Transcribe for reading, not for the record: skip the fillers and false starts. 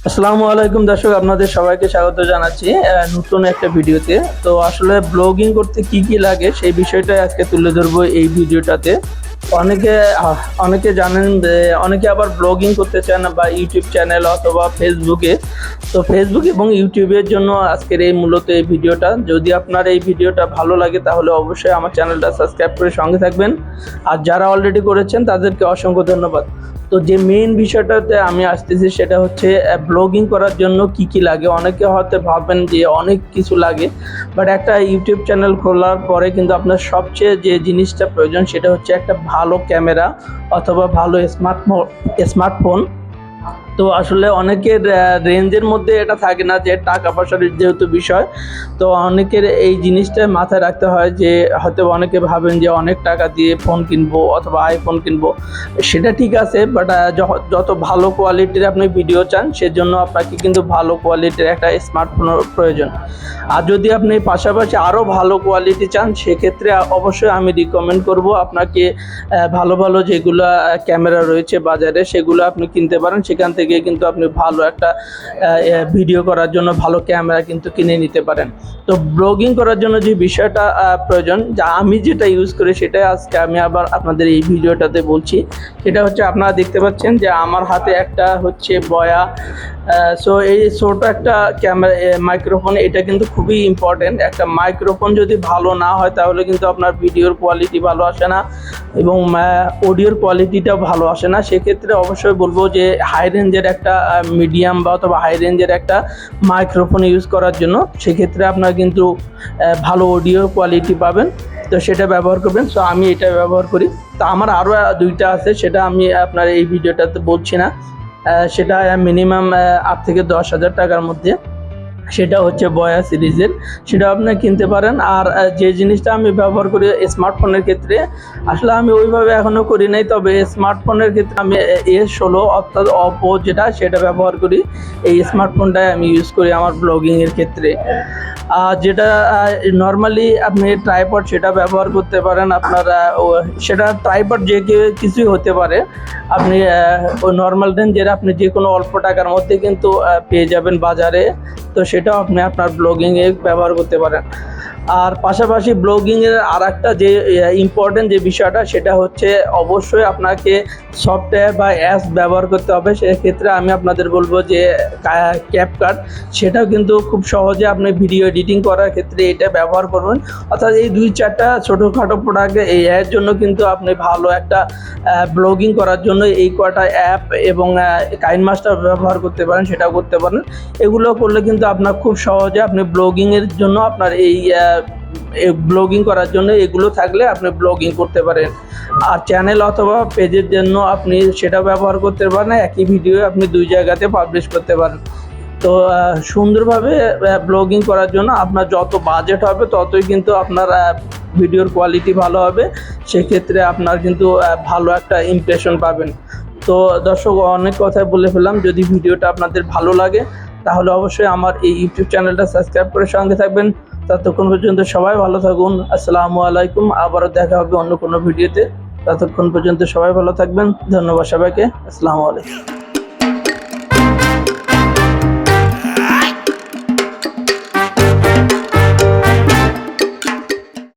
আসসালামু আলাইকুম দর্শক, আপনাদের সবাইকে স্বাগত জানাচ্ছি নতুন একটা ভিডিওতে। তো আসলে ব্লগিং করতে কি কি লাগে সেই বিষয়টাই আজকে তুলে ধরবো এই ভিডিওটাতে। অনেকে অনেকে জানেন যে অনেকে আবার ব্লগিং করতে চান বা ইউটিউব চ্যানেল অথবা ফেসবুকে। তো ফেসবুক এবং ইউটিউবের জন্য আজকের এই মূলত এই ভিডিওটা। যদি আপনার এই ভিডিওটা ভালো লাগে তাহলে অবশ্যই আমার চ্যানেলটা সাবস্ক্রাইব করে সঙ্গে থাকবেন, আর যারা অলরেডি করেছেন তাদেরকে অসংখ্য ধন্যবাদ। তো যে মেইন বিষয়টাতে আমি আসতেছি সেটা হচ্ছে ব্লগিং করার জন্য কি কি লাগে। অনেকে হয়তো ভাববেন যে অনেক কিছু লাগে, বাট একটা ইউটিউব চ্যানেল খোলার পরে কিন্তু আপনার সবচেয়ে যে জিনিসটা প্রয়োজন সেটা হচ্ছে একটা ভালো ক্যামেরা অথবা ভালো স্মার্টফোন। তো আসলে অনেকের রেঞ্জের মধ্যে এটা থাকে না, যে টাকা পয়সার যেহেতু বিষয়, তো অনেকের এই জিনিসটা মাথায় রাখতে হয় যে হয়তো অনেকে ভাবেন যে অনেক টাকা দিয়ে ফোন কিনবো অথবা আইফোন কিনবো, সেটা ঠিক আছে, বাট যত ভালো কোয়ালিটির আপনি ভিডিও চান সেজন্য আপনাকে কিন্তু ভালো কোয়ালিটির একটা স্মার্টফোনের প্রয়োজন। আর যদি আপনি পাশাপাশি আরও ভালো কোয়ালিটি চান সেক্ষেত্রে অবশ্যই আমি রিকমেন্ড করব আপনাকে ভালো ভালো যেগুলো ক্যামেরা রয়েছে বাজারে সেগুলো আপনি কিনতে পারেন। সেখান থেকে কিন্তু আপনি ভালো একটা ভিডিও করার জন্য ভালো ক্যামেরা কিন্তু কিনে নিতে পারেন। তো ব্লগিং করার জন্য যে বিষয়টা প্রয়োজন, যা আমি যেটা ইউজ করি সেটাই আজকে আমি আবার আপনাদের এই ভিডিওটাতে বলছি। সেটা হচ্ছে আপনারা দেখতে পাচ্ছেন যে আমার হাতে একটা হচ্ছে বয়া। সো এই ছোট একটা ক্যামেরা মাইক্রোফোন, এটা কিন্তু খুবই ইম্পর্টেন্ট। একটা মাইক্রোফোন যদি ভালো না হয় তাহলে কিন্তু আপনার ভিডিওর কোয়ালিটি ভালো আসে না এবং অডিওর কোয়ালিটিটাও ভালো আসে না। সেক্ষেত্রে অবশ্যই বলবো যে হাই রেঞ্জের একটা মিডিয়াম বা অথবা হাই রেঞ্জের একটা মাইক্রোফোন ইউজ করার জন্য। সেক্ষেত্রে আপনার কিন্তু ভালো অডিও কোয়ালিটি পাবেন, তো সেটা ব্যবহার করবেন। সো আমি এটা ব্যবহার করি। তো আমার আরও দুইটা আছে, সেটা আমি আপনার এই ভিডিওটাতে বলছি না। সেটা মিনিমাম 8 থেকে 10,000 টাকার মধ্যে। সেটা হচ্ছে বয়া সিরিজের, সেটা আপনি কিনতে পারেন। আর যে জিনিসটা আমি ব্যবহার করি স্মার্টফোনের ক্ষেত্রে, আসলে আমি ওইভাবে এখনও করি নাই, তবে স্মার্টফোনের ক্ষেত্রে আমি A16 অর্থাৎ অপো সেটা ব্যবহার করি। এই স্মার্টফোনটাই আমি ইউজ করি আমার ব্লগিংয়ের ক্ষেত্রে। যেটা নর্মালি আপনি ট্রাইপড সেটা ব্যবহার করতে পারেন। আপনারা সেটা ট্রাইপড যে কিছুই হতে পারে, আপনি ওই নর্মাল রেঞ্জের আপনি যে কোনো অল্প টাকার মধ্যে কিন্তু পেয়ে যাবেন বাজারে। তো সেটাও আপনি আপনার ব্লগিংয়ে ব্যবহার করতে পারেন। আর পাশাপাশি ব্লগিংয়ের আর একটা যে ইম্পর্টেন্ট যে বিষয়টা সেটা হচ্ছে অবশ্যই আপনাকে সফটওয়্যার বা অ্যাপস ব্যবহার করতে হবে। সেক্ষেত্রে আমি আপনাদের বলবো যে ক্যাপকাট, সেটাও কিন্তু খুব সহজে আপনি ভিডিও এডিটিং করার ক্ষেত্রে এটা ব্যবহার করবেন। অর্থাৎ এই 2-4টা ছোটোখাটো প্রোডাক্ট এর জন্য কিন্তু আপনি ভালো একটা ব্লগিং করার জন্য এই কটা অ্যাপ এবং কাইনমাস্টার ব্যবহার করতে পারেন, সেটাও করতে পারেন। এগুলো করলে কিন্তু আপনার খুব সহজে আপনি ব্লগিংয়ের জন্য আপনার এই ব্লগিং করার জন্য এগুলো থাকলে আপনি ব্লগিং করতে পারেন। আর চ্যানেল অথবা পেজের জন্য আপনি সেটা ব্যবহার করতে পারেন। একই ভিডিও আপনি 2 জায়গাতে পাবলিশ করতে পারেন। তো সুন্দরভাবে ব্লগিং করার জন্য আপনার যত বাজেট হবে ততই কিন্তু আপনার ভিডিওর কোয়ালিটি ভালো হবে। সেক্ষেত্রে আপনার কিন্তু ভালো একটা ইমপ্রেশন পাবেন। তো দর্শক, অনেক কথাই বলে ফেললাম। যদি ভিডিওটা আপনাদের ভালো লাগে তাহলে অবশ্যই আমার এই ইউটিউব চ্যানেলটা সাবস্ক্রাইব করে সঙ্গে থাকবেন। ততক্ষণ পর্যন্ত সবাই ভালো থাকুন। আসসালামু আলাইকুম। আবারও দেখা হবে অন্য কোনো ভিডিওতে। ততক্ষণ পর্যন্ত সবাই ভালো থাকবেন। ধন্যবাদ সবাইকে। আসসালামু আলাইকুম।